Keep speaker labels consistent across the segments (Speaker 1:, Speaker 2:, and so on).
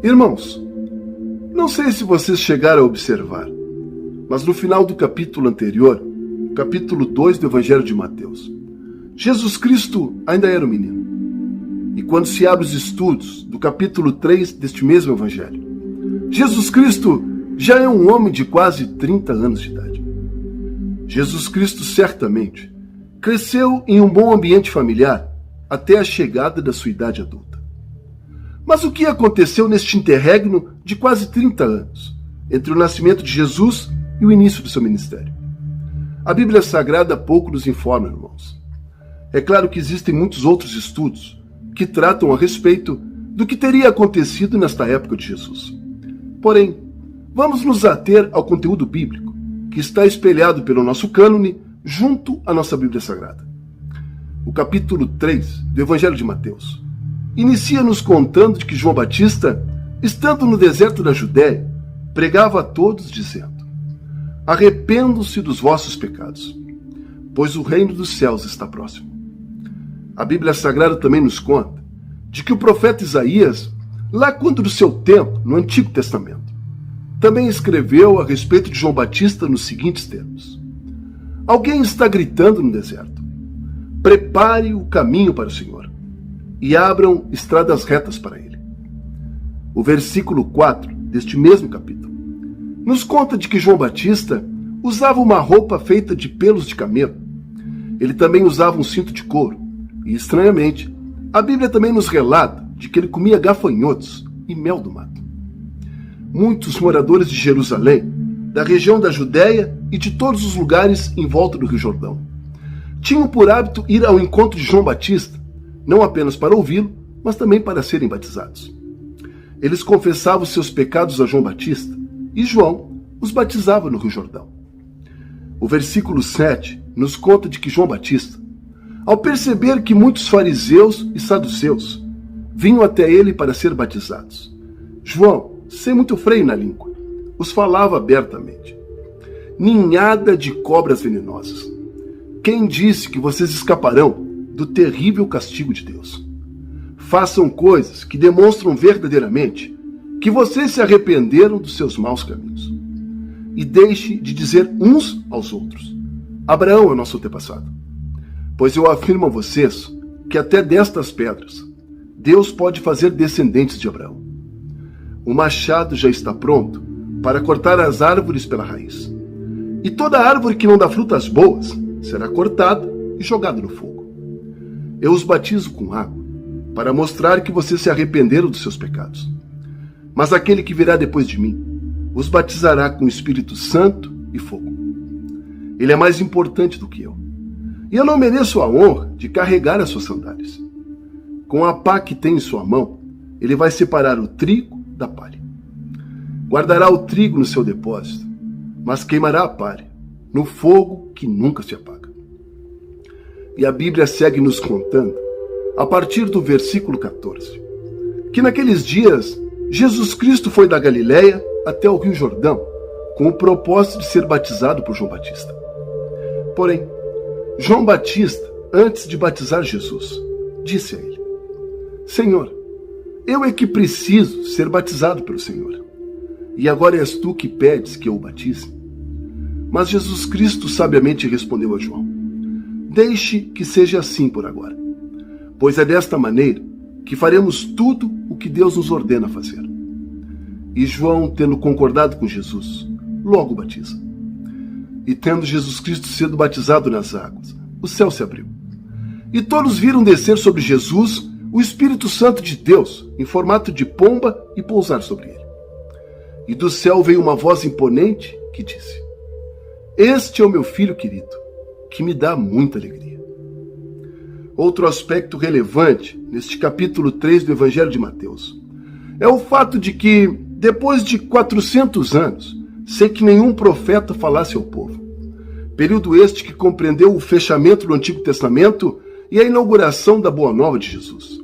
Speaker 1: Irmãos, não sei se vocês chegaram a observar, mas no final do capítulo anterior, capítulo 2 do Evangelho de Mateus, Jesus Cristo ainda era um menino. E quando se abre os estudos do capítulo 3 deste mesmo Evangelho, Jesus Cristo já é um homem de quase 30 anos de idade. Jesus Cristo certamente cresceu em um bom ambiente familiar até a chegada da sua idade adulta. Mas o que aconteceu neste interregno de quase 30 anos, entre o nascimento de Jesus e o início do seu ministério? A Bíblia Sagrada pouco nos informa, irmãos. É claro que existem muitos outros estudos que tratam a respeito do que teria acontecido nesta época de Jesus. Porém, vamos nos ater ao conteúdo bíblico, que está espelhado pelo nosso cânone junto à nossa Bíblia Sagrada. O capítulo 3 do Evangelho de Mateus inicia nos contando de que João Batista, estando no deserto da Judéia, pregava a todos dizendo: arrependam-se dos vossos pecados, pois o reino dos céus está próximo. A Bíblia Sagrada também nos conta de que o profeta Isaías, lá quando do seu tempo, no Antigo Testamento, também escreveu a respeito de João Batista nos seguintes termos: alguém está gritando no deserto, prepare o caminho para o Senhor e abram estradas retas para ele. O versículo 4 deste mesmo capítulo nos conta de que João Batista usava uma roupa feita de pelos de camelo. Ele também usava um cinto de couro e, estranhamente, a Bíblia também nos relata de que ele comia gafanhotos e mel do mato. Muitos moradores de Jerusalém, da região da Judéia e de todos os lugares em volta do Rio Jordão, tinham por hábito ir ao encontro de João Batista, não apenas para ouvi-lo, mas também para serem batizados. Eles confessavam seus pecados a João Batista e João os batizava no Rio Jordão. O versículo 7 nos conta de que João Batista, ao perceber que muitos fariseus e saduceus vinham até ele para ser batizados, João, sem muito freio na língua, os falava abertamente: ninhada de cobras venenosas, quem disse que vocês escaparão do terrível castigo de Deus? Façam coisas que demonstram verdadeiramente que vocês se arrependeram dos seus maus caminhos. E deixe de dizer uns aos outros: Abraão é nosso antepassado. Pois eu afirmo a vocês que até destas pedras Deus pode fazer descendentes de Abraão. O machado já está pronto para cortar as árvores pela raiz. E toda árvore que não dá frutas boas será cortada e jogada no fogo. Eu os batizo com água, para mostrar que vocês se arrependeram dos seus pecados. Mas aquele que virá depois de mim os batizará com o Espírito Santo e fogo. Ele é mais importante do que eu, e eu não mereço a honra de carregar as suas sandálias. Com a pá que tem em sua mão, ele vai separar o trigo da palha. Guardará o trigo no seu depósito, mas queimará a palha no fogo que nunca se apaga. E a Bíblia segue nos contando, a partir do versículo 14, que naqueles dias Jesus Cristo foi da Galiléia até o Rio Jordão, com o propósito de ser batizado por João Batista. Porém, João Batista, antes de batizar Jesus, disse a ele: Senhor, eu é que preciso ser batizado pelo Senhor, e agora és tu que pedes que eu o batize? Mas Jesus Cristo sabiamente respondeu a João: deixe que seja assim por agora, pois é desta maneira que faremos tudo o que Deus nos ordena fazer. E João, tendo concordado com Jesus, logo batiza. E tendo Jesus Cristo sido batizado nas águas, o céu se abriu. E todos viram descer sobre Jesus o Espírito Santo de Deus, em formato de pomba, e pousar sobre ele. E do céu veio uma voz imponente que disse: este é o meu filho querido, que me dá muita alegria. Outro aspecto relevante neste capítulo 3 do Evangelho de Mateus é o fato de que, depois de 400 anos, sem que nenhum profeta falasse ao povo, período este que compreendeu o fechamento do Antigo Testamento e a inauguração da Boa Nova de Jesus,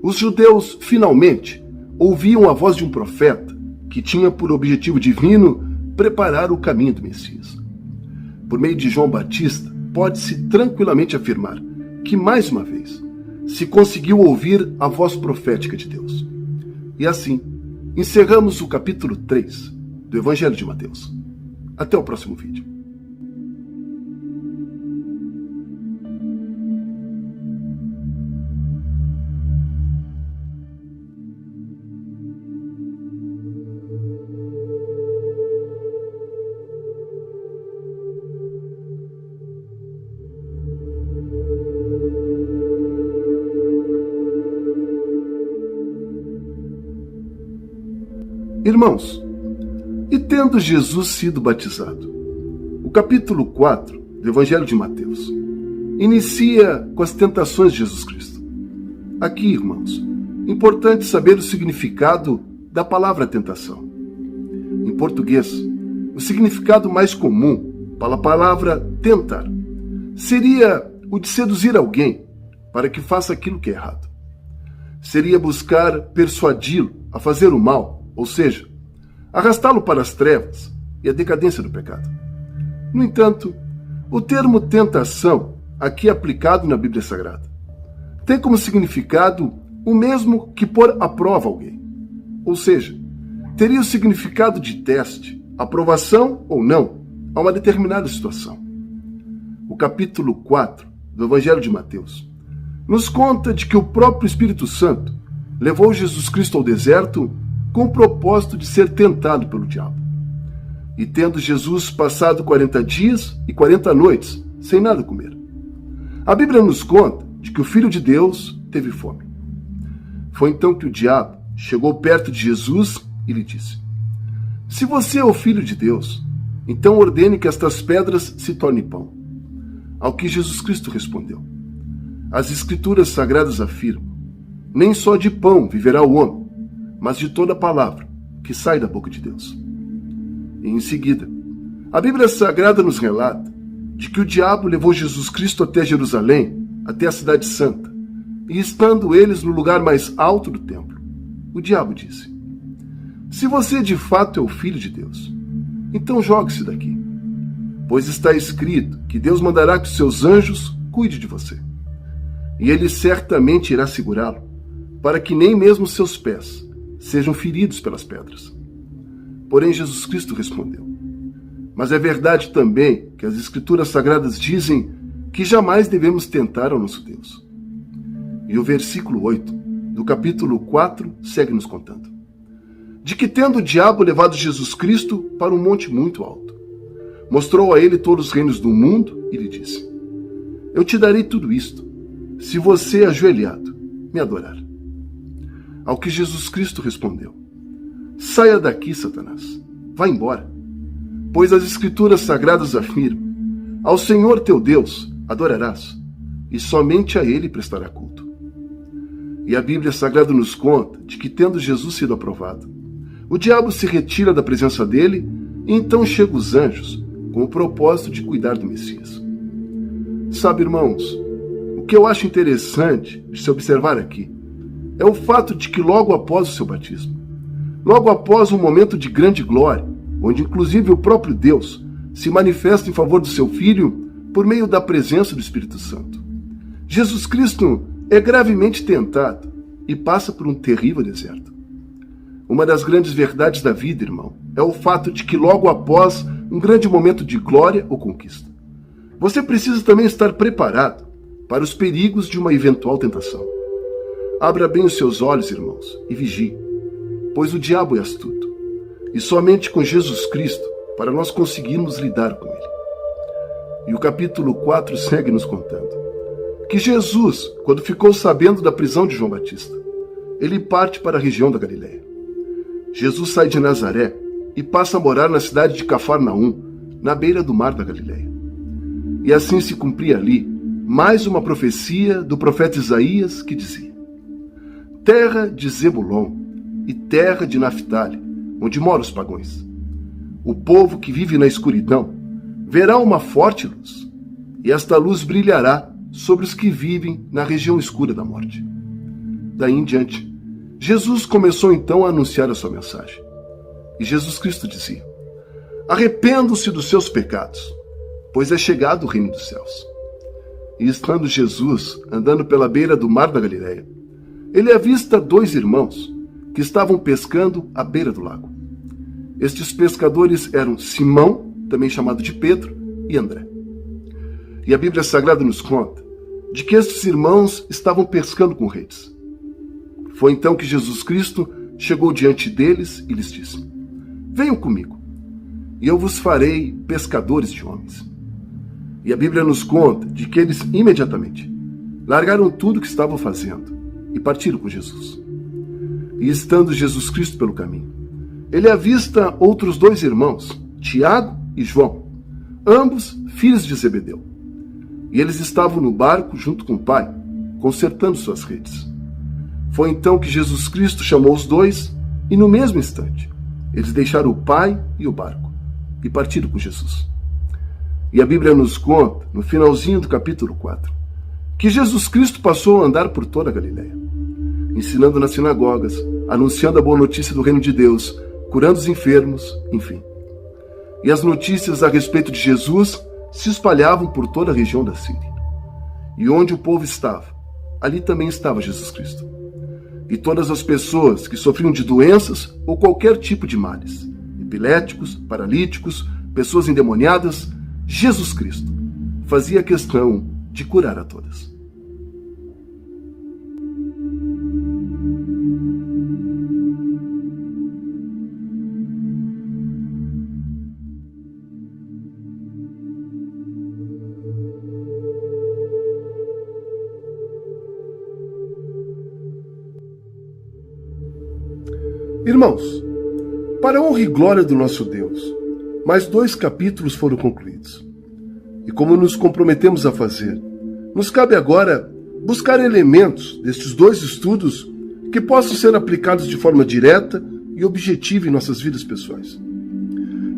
Speaker 1: os judeus finalmente ouviam a voz de um profeta que tinha por objetivo divino preparar o caminho do Messias. Por meio de João Batista, pode-se tranquilamente afirmar que, mais uma vez, se conseguiu ouvir a voz profética de Deus. E assim, encerramos o capítulo 3 do Evangelho de Mateus. Até o próximo vídeo. Irmãos, e tendo Jesus sido batizado? O capítulo 4 do Evangelho de Mateus inicia com as tentações de Jesus Cristo. Aqui, irmãos, importante saber o significado da palavra tentação. Em português, o significado mais comum para a palavra tentar seria o de seduzir alguém para que faça aquilo que é errado. Seria buscar persuadi-lo a fazer o mal, ou seja, arrastá-lo para as trevas e a decadência do pecado. No entanto, o termo tentação, aqui aplicado na Bíblia Sagrada, tem como significado o mesmo que pôr à prova alguém. Ou seja, teria o significado de teste, aprovação ou não a uma determinada situação. O capítulo 4 do Evangelho de Mateus nos conta de que o próprio Espírito Santo levou Jesus Cristo ao deserto com o propósito de ser tentado pelo diabo. E tendo Jesus passado 40 dias e 40 noites sem nada comer. A Bíblia nos conta de que o Filho de Deus teve fome. Foi então que o diabo chegou perto de Jesus e lhe disse: se você é o Filho de Deus, então ordene que estas pedras se tornem pão. Ao que Jesus Cristo respondeu: as Escrituras Sagradas afirmam: nem só de pão viverá o homem, mas de toda palavra que sai da boca de Deus. E em seguida, a Bíblia Sagrada nos relata de que o diabo levou Jesus Cristo até Jerusalém, até a cidade santa, e estando eles no lugar mais alto do templo, o diabo disse: se você de fato é o Filho de Deus, então jogue-se daqui, pois está escrito que Deus mandará que os seus anjos cuidem de você, e ele certamente irá segurá-lo, para que nem mesmo seus pés sejam feridos pelas pedras. Porém, Jesus Cristo respondeu: mas é verdade também que as Escrituras Sagradas dizem que jamais devemos tentar ao nosso Deus. E o versículo 8 do capítulo 4 segue nos contando de que, tendo o diabo levado Jesus Cristo para um monte muito alto, mostrou a ele todos os reinos do mundo e lhe disse: eu te darei tudo isto, se você, ajoelhado, me adorar. Ao que Jesus Cristo respondeu: saia daqui, Satanás, vá embora, pois as Escrituras Sagradas afirmam: ao Senhor teu Deus adorarás, e somente a ele prestará culto. E a Bíblia Sagrada nos conta de que, tendo Jesus sido aprovado, o diabo se retira da presença dele, e então chegam os anjos com o propósito de cuidar do Messias. Sabe, irmãos, o que eu acho interessante de se observar aqui é o fato de que logo após o seu batismo, logo após um momento de grande glória, onde inclusive o próprio Deus se manifesta em favor do seu Filho por meio da presença do Espírito Santo, Jesus Cristo é gravemente tentado e passa por um terrível deserto. Uma das grandes verdades da vida, irmão, é o fato de que logo após um grande momento de glória ou conquista, você precisa também estar preparado para os perigos de uma eventual tentação. Abra bem os seus olhos, irmãos, e vigie, pois o diabo é astuto, e somente com Jesus Cristo para nós conseguirmos lidar com ele. E o capítulo 4 segue nos contando que Jesus, quando ficou sabendo da prisão de João Batista, ele parte para a região da Galileia. Jesus sai de Nazaré e passa a morar na cidade de Cafarnaum, na beira do mar da Galileia. E assim se cumpria ali mais uma profecia do profeta Isaías que dizia: terra de Zebulon e terra de Naftali, onde moram os pagãos. O povo que vive na escuridão verá uma forte luz, e esta luz brilhará sobre os que vivem na região escura da morte. Daí em diante, Jesus começou então a anunciar a sua mensagem. E Jesus Cristo dizia: arrependam-se dos seus pecados, pois é chegado o reino dos céus. E estando Jesus andando pela beira do mar da Galileia, ele avista dois irmãos que estavam pescando à beira do lago. Estes pescadores eram Simão, também chamado de Pedro, e André. E a Bíblia Sagrada nos conta de que estes irmãos estavam pescando com redes. Foi então que Jesus Cristo chegou diante deles e lhes disse: venham comigo, e eu vos farei pescadores de homens. E a Bíblia nos conta de que eles imediatamente largaram tudo o que estavam fazendo e partiram com Jesus. E estando Jesus Cristo pelo caminho, ele avista outros 2 irmãos, Tiago e João, ambos filhos de Zebedeu. E eles estavam no barco junto com o pai, consertando suas redes. Foi então que Jesus Cristo chamou os 2 e no mesmo instante eles deixaram o pai e o barco e partiram com Jesus. E a Bíblia nos conta, no finalzinho do capítulo 4, que Jesus Cristo passou a andar por toda a Galileia, ensinando nas sinagogas, anunciando a boa notícia do reino de Deus, curando os enfermos, enfim. E as notícias a respeito de Jesus se espalhavam por toda a região da Síria. E onde o povo estava, ali também estava Jesus Cristo. E todas as pessoas que sofriam de doenças ou qualquer tipo de males, epiléticos, paralíticos, pessoas endemoniadas, Jesus Cristo fazia questão de curar a todas. Irmãos, para a honra e glória do nosso Deus, mais 2 capítulos foram concluídos. E como nos comprometemos a fazer, nos cabe agora buscar elementos destes 2 estudos que possam ser aplicados de forma direta e objetiva em nossas vidas pessoais.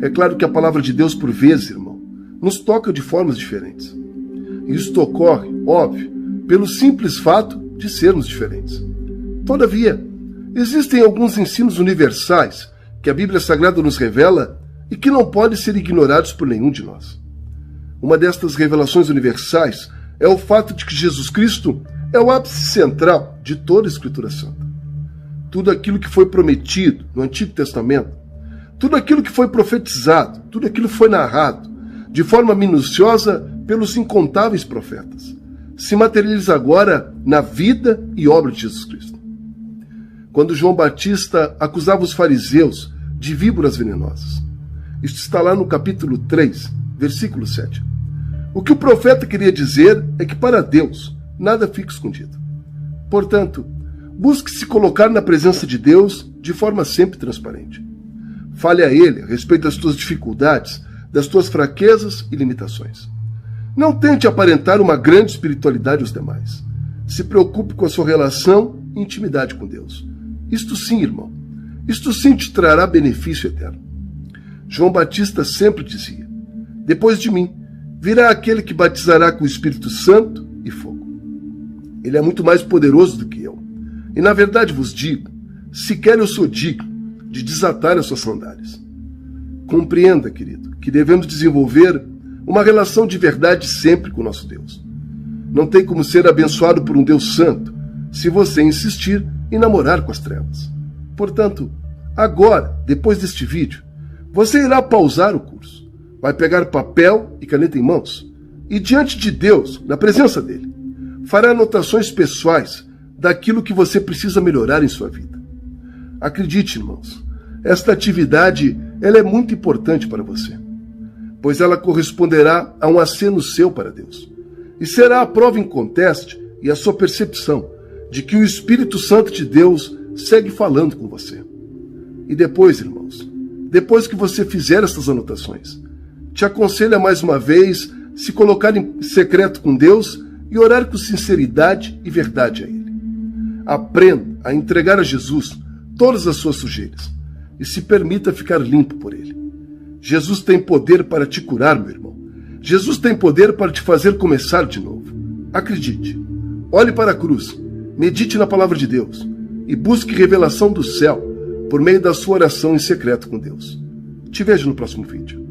Speaker 1: É claro que a palavra de Deus, por vezes, irmão, nos toca de formas diferentes. E isto ocorre, óbvio, pelo simples fato de sermos diferentes. Todavia, existem alguns ensinos universais que a Bíblia Sagrada nos revela e que não podem ser ignorados por nenhum de nós. Uma destas revelações universais é o fato de que Jesus Cristo é o ápice central de toda a Escritura Santa. Tudo aquilo que foi prometido no Antigo Testamento, tudo aquilo que foi profetizado, tudo aquilo que foi narrado de forma minuciosa pelos incontáveis profetas, se materializa agora na vida e obra de Jesus Cristo. Quando João Batista acusava os fariseus de víboras venenosas, isto está lá no capítulo 3, versículo 7. O que o profeta queria dizer é que para Deus nada fica escondido. Portanto, busque se colocar na presença de Deus de forma sempre transparente. Fale a Ele a respeito das tuas dificuldades, das tuas fraquezas e limitações. Não tente aparentar uma grande espiritualidade aos demais. Se preocupe com a sua relação e intimidade com Deus. Isto sim, irmão, isto sim te trará benefício eterno. João Batista sempre dizia: depois de mim, virá aquele que batizará com o Espírito Santo e fogo. Ele é muito mais poderoso do que eu. E na verdade vos digo, sequer eu sou digno de desatar as suas sandálias. Compreenda, querido, que devemos desenvolver uma relação de verdade sempre com o nosso Deus. Não tem como ser abençoado por um Deus santo se você insistir em namorar com as trevas. Portanto, agora, depois deste vídeo, você irá pausar o curso, vai pegar papel e caneta em mãos e diante de Deus, na presença dele, fará anotações pessoais daquilo que você precisa melhorar em sua vida. Acredite, irmãos, esta atividade ela é muito importante para você, pois ela corresponderá a um aceno seu para Deus e será a prova inconteste e a sua percepção de que o Espírito Santo de Deus segue falando com você. E depois, irmãos, depois que você fizer estas anotações, te aconselho a mais uma vez se colocar em secreto com Deus e orar com sinceridade e verdade a Ele. Aprenda a entregar a Jesus todas as suas sujeiras e se permita ficar limpo por Ele. Jesus tem poder para te curar, meu irmão. Jesus tem poder para te fazer começar de novo. Acredite. Olhe para a cruz, medite na palavra de Deus e busque revelação do céu por meio da sua oração em secreto com Deus. Te vejo no próximo vídeo.